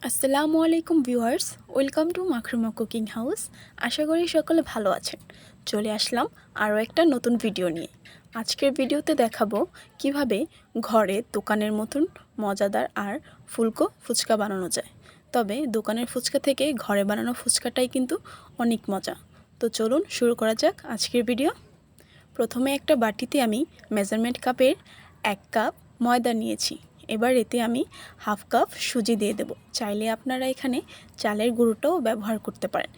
আসসালামু আলাইকুম viewers, welcome to Makhruma cooking house. আশা করি সকলে ভালো আছেন। চলে আসলাম আরও একটা নতুন ভিডিও নিয়ে। আজকের ভিডিওতে দেখাবো কিভাবে ঘরে দোকানের মতন মজাদার আর ফুলকো ফুচকা বানানো যায়। তবে দোকানের ফুচকা থেকে ঘরে বানানো ফুচকাটাই কিন্তু অনেক মজা। তো চলুন শুরু করা যাক আজকের ভিডিও। প্রথমে একটা বাটিতে আমি মেজারমেন্ট কাপের 1 কাপ ময়দা নিয়েছি। এবার এতে আমি হাফ কাপ সুজি দিয়ে দেব। চাইলে আপনারা এখানে চালের গুঁড়োটাও ব্যবহার করতে পারেন।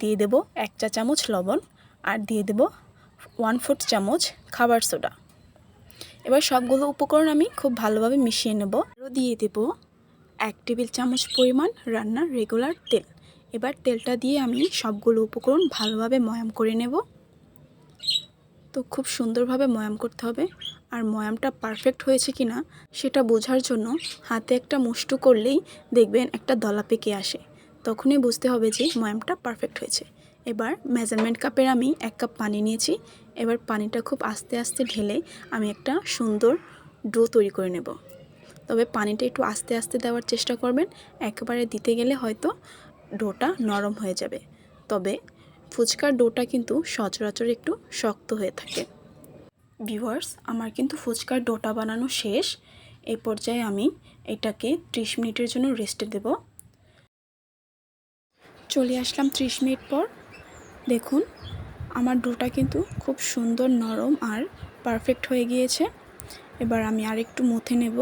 দিয়ে দেব 1 চা চামচ লবণ আর দিয়ে দেব 1/4 চামচ খাবার সোডা। এবার সবগুলো উপকরণ আমি খুব ভালোভাবে মিশিয়ে নেব। আরও দিয়ে দেব 1 টেবিল চামচ পরিমাণ রান্নার রেগুলার তেল। এবার তেলটা দিয়ে আমি সবগুলো উপকরণ ভালোভাবে ময়াম করে নেব। তো খুব সুন্দরভাবে ময়াম করতে হবে। আর ময়ামটা পারফেক্ট হয়েছে কিনা সেটা বোঝার জন্য হাতে একটা মুষ্টি করলেই দেখবেন একটা দলা পেকে আসে, তখনই বুঝতে হবে যে ময়ামটা পারফেক্ট হয়েছে। এবার মেজারমেন্ট কাপের আমি 1 কাপ পানি নিয়েছি। এবার পানিটা খুব আস্তে আস্তে ঢেলে আমি একটা সুন্দর ডো তৈরি করে নেব। তবে পানিটা একটু আস্তে আস্তে দেওয়ার চেষ্টা করবেন, একেবারে দিতে গেলে হয়তো ডোটা নরম হয়ে যাবে। তবে ফুচকার ডোটা কিন্তু সচরাচর একটু শক্ত হয়ে থাকে। ভিউয়ার্স, আমার কিন্তু ফুচকার ডোটা বানানো শেষ। এই পর্যায়ে আমি এটাকে 30 মিনিটের জন্য রেস্টে দেব। চলে আসলাম 30 মিনিট পর। দেখুন আমার ডোটা কিন্তু খুব সুন্দর নরম আর পারফেক্ট হয়ে গিয়েছে। এবার আমি আরেকটু মথে নেব।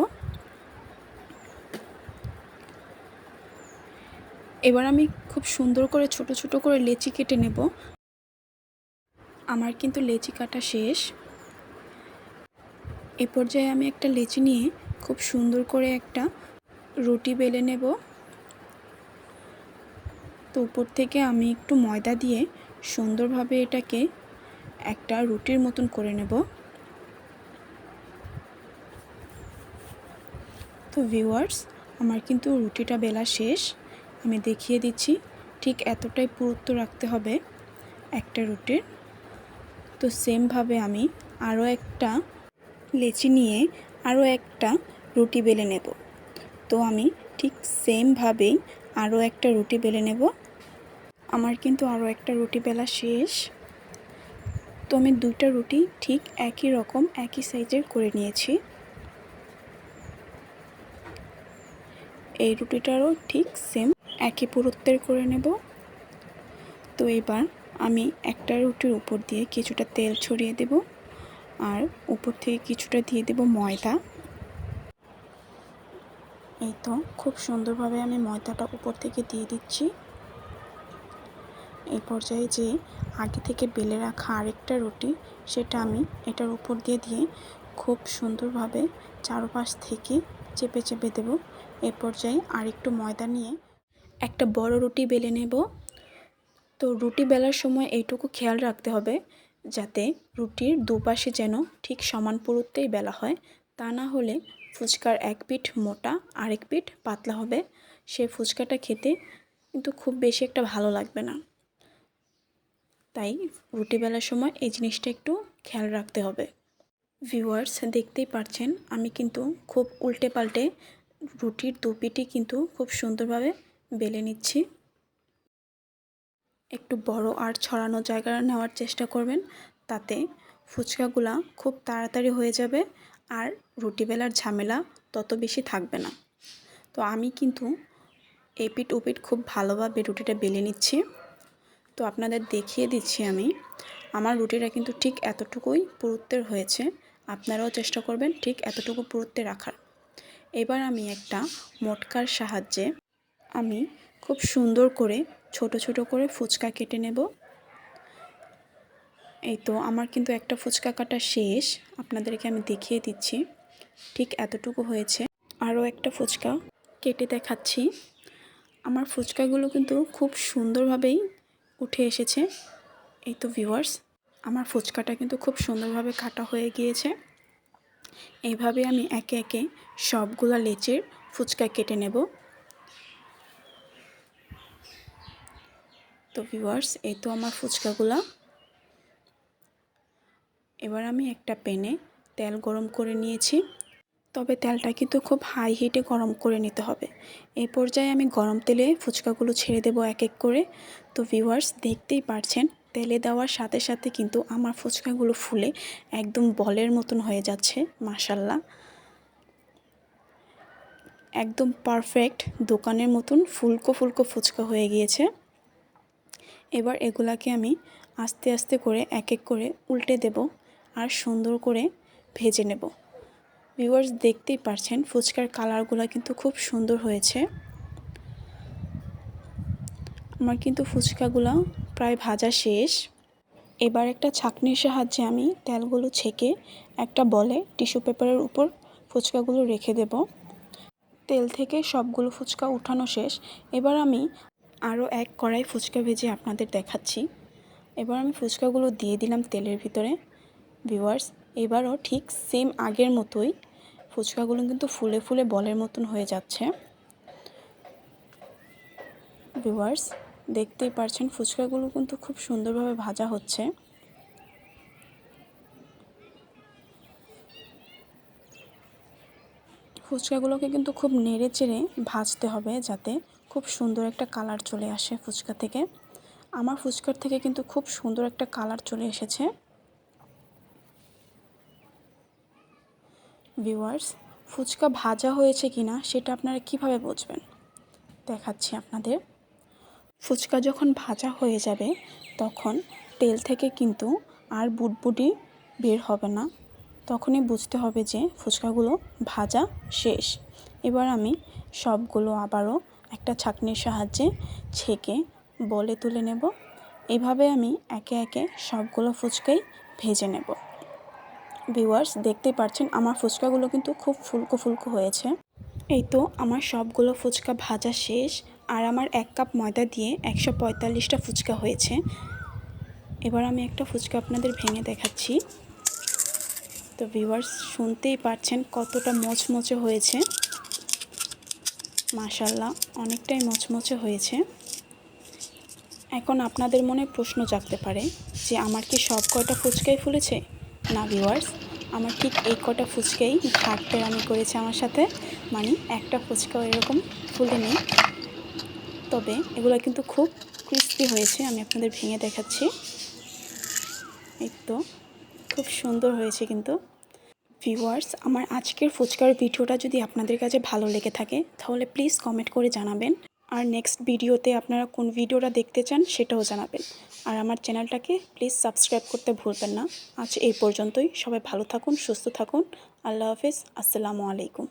এবার আমি খুব সুন্দর করে ছোট ছোট করে লেচি কেটে নেব। আমার কিন্তু লেচি কাটা শেষ। এ পর্যায়ে আমি একটা লেচি নিয়ে খুব সুন্দর করে একটা রুটি বেলে নেব। তো উপর থেকে আমি একটু ময়দা দিয়ে সুন্দরভাবে এটাকে একটা রুটির মতন করে নেব। তো ভিউয়ার্স, আমার কিন্তু রুটিটা বেলা শেষ। আমি দেখিয়ে দিচ্ছি, ঠিক এতটাই পুরুত্ব রাখতে হবে একটা রুটির। তো সেমভাবে আমি আরও একটা লেচি নিয়ে আরও একটা রুটি বেলে নেব। তো আমি ঠিক সেমভাবেই আরও একটা রুটি বেলে নেব। আমার কিন্তু আরও একটা রুটি বেলা শেষ। তো আমি 2টা রুটি ঠিক একই রকম একই সাইজের করে নিয়েছি। এই রুটিটারও ঠিক সেম একই পুরুত্বের করে নেব। তো এবার আমি একটা রুটির উপর দিয়ে কিছুটা তেল ছড়িয়ে দেব আর উপর থেকে কিছুটা দিয়ে দেব ময়দা। এই তো খুব সুন্দরভাবে আমি ময়দাটা উপর থেকে দিয়ে দিচ্ছি। এই পর্যায়ে যে আগে থেকে বেলে রাখা আরেকটা রুটি, সেটা আমি এটার উপর দিয়ে খুব সুন্দরভাবে চারপাশ থেকে চেপে চেপে দেব। এই পর্যায়ে আরেকটু ময়দা নিয়ে একটা বড় রুটি বেলে নেব। তো রুটি বেলার সময় এইটুকু খেয়াল রাখতে হবে যাতে রুটির দুপাশে যেন ঠিক সমান পুরুত্বেই বেলা হয়। তা না হলে ফুচকার এক পিঠ মোটা আরেক পিঠ পাতলা হবে। সেই ফুচকাটা খেতে কিন্তু খুব বেশি একটা ভালো লাগবে না। তাই রুটি বেলার সময় এই জিনিসটা একটু খেয়াল রাখতে হবে। ভিউয়ার্স, দেখতেই পাচ্ছেন আমি কিন্তু খুব উল্টে পাল্টে রুটির দুপিটি কিন্তু খুব সুন্দরভাবে বেলে নিচ্ছি। একটু বড় আর ছড়ানো জায়গা নেওয়ার চেষ্টা করবেন, তাতে ফুচকাগুলা খুব তাড়াতাড়ি হয়ে যাবে আর রুটি বেলার ঝামেলা তত বেশি থাকবে না। তো আমি কিন্তু এপিঠ ওপিঠ খুব ভালোভাবে রুটিটা বেলে নিচ্ছি। তো আপনাদের দেখিয়ে দিচ্ছি আমি, আমার রুটিটা কিন্তু ঠিক এতটুকুই পুরুত্বের হয়েছে। আপনারাও চেষ্টা করবেন ঠিক এতটুকু পুরুত্বে রাখার। এবার আমি একটা মটকার সাহায্যে আমি খুব সুন্দর করে ছোট ছোট করে ফুচকা কেটে নেব। এই তো আমার কিন্তু একটা ফুচকা কাটা শেষ, আপনাদেরকে আমি দেখিয়ে দিচ্ছি ঠিক এতটুকু হয়েছে। আরও একটা ফুচকা কেটে দেখাচ্ছি। আমার ফুচকাগুলো কিন্তু খুব সুন্দরভাবেই উঠে এসেছে। এই তো ভিউয়ার্স, আমার ফুচকাটা কিন্তু খুব সুন্দরভাবে কাটা হয়ে গিয়েছে। এইভাবে আমি একে একে সবগুলো লেচির ফুচকা কেটে নেব। তো ভিউয়ার্স, এই তো আমার ফুচকাগুলো। এবার আমি একটা প্যানে তেল গরম করে নিয়েছি। তবে তেলটা কিন্তু খুব হাই হিটে গরম করে নিতে হবে। এই পর্যায়ে আমি গরম তেলে ফুচকাগুলো ছেড়ে দেবো এক এক করে। তো ভিউয়ার্স, দেখতেই পারছেন তেলে দেওয়ার সাথে সাথে কিন্তু আমার ফুচকাগুলো ফুলে একদম বলের মতন হয়ে যাচ্ছে। মাশাল্লাহ, একদম পারফেক্ট দোকানের মতন ফুলকো ফুলকো ফুচকা হয়ে গিয়েছে। এবার এগুলাকে আমি আস্তে আস্তে করে এক এক করে উল্টে দেব আর সুন্দর করে ভেজে নেব। ভিউয়ার্স, দেখতেই পারছেন ফুচকার কালারগুলো কিন্তু খুব সুন্দর হয়েছে। আমার কিন্তু ফুচকাগুলো প্রায় ভাজা শেষ। এবার একটা ছাঁকনির সাহায্যে আমি তেলগুলো ছেঁকে একটা বলে টিস্যু পেপারের উপর ফুচকাগুলো রেখে দেব। তেল থেকে সবগুলো ফুচকা উঠানো শেষ। এবার আমি আরও এক কড়াই ফুচকা ভেজে আপনাদের দেখাচ্ছি। এবার আমি ফুচকাগুলো দিয়ে দিলাম তেলের ভিতরে। ভিউয়ার্স, এবারও ঠিক সেম আগের মতোই ফুচকাগুলো কিন্তু ফুলে ফুলে বলের মতন হয়ে যাচ্ছে। ভিউয়ার্স, দেখতেই পারছেন ফুচকাগুলো কিন্তু খুব সুন্দরভাবে ভাজা হচ্ছে। ফুচকাগুলোকে কিন্তু খুব নেড়ে চেড়ে ভাজতে হবে যাতে খুব সুন্দর একটা কালার চলে আসে ফুচকা থেকে। আমার ফুচকার থেকে কিন্তু খুব সুন্দর একটা কালার চলে এসেছে। ভিউয়ার্স, ফুচকা ভাজা হয়েছে কিনা সেটা আপনারা কিভাবে বুঝবেন দেখাচ্ছি আপনাদের। ফুচকা যখন ভাজা হয়ে যাবে তখন তেল থেকে কিন্তু আর বুটবুটি বের হবে না। তখনই বুঝতে হবে যে ফুচকাগুলো ভাজা শেষ। এবার আমি সবগুলো আবারও একটা ছাঁকনির সাহায্যে ছেঁকে বলে তুলে নেব। এভাবে আমি একে একে সবগুলো ফুচকাই ভেজে নেব। ভিউয়ার্স, দেখতেই পাচ্ছেন আমার ফুচকাগুলো কিন্তু খুব ফুলকো ফুলকো হয়েছে। এই তো আমার সবগুলো ফুচকা ভাজা শেষ। আর আমার 1 কাপ ময়দা দিয়ে 145টা ফুচকা হয়েছে। এবার আমি একটা ফুচকা আপনাদের ভেঙে দেখাচ্ছি। তো ভিউয়ার্স, শুনতেই পারছেন কতটা মচমচে হয়েছে। মাশাল্লাহ, অনেকটাই মচমচে হয়েছে। এখন আপনাদের মনে প্রশ্ন জাগতে পারে যে আমার কি সব কয়টা ফুচকাই ফুলেছে? না ভিউয়ার্স, আমার ঠিক এই কটা ফুচকাই ঘাটতেরামি করেছে আমার সাথে। মানে একটা ফুচকাও এরকম ফুলেনি। তবে এগুলো কিন্তু খুব ক্রিস্পি হয়েছে। আমি আপনাদের ভেঙে দেখাচ্ছি। এই তো খুব সুন্দর হয়েছে কিন্তু। ভিউয়ার্স, আমার আজকের ফুচকার ভিডিওটা যদি আপনাদের কাছে ভালো লেগে থাকে তাহলে প্লিজ কমেন্ট করে জানাবেন। আর নেক্সট ভিডিওতে আপনারা কোন ভিডিওটা দেখতে চান সেটাও জানাবেন। আর আমার চ্যানেলটাকে প্লিজ সাবস্ক্রাইব করতে ভুলবেন না। আজ এই পর্যন্তই। সবাই ভালো থাকুন, সুস্থ থাকুন। আল্লাহ হাফেজ। আসসালামু আলাইকুম।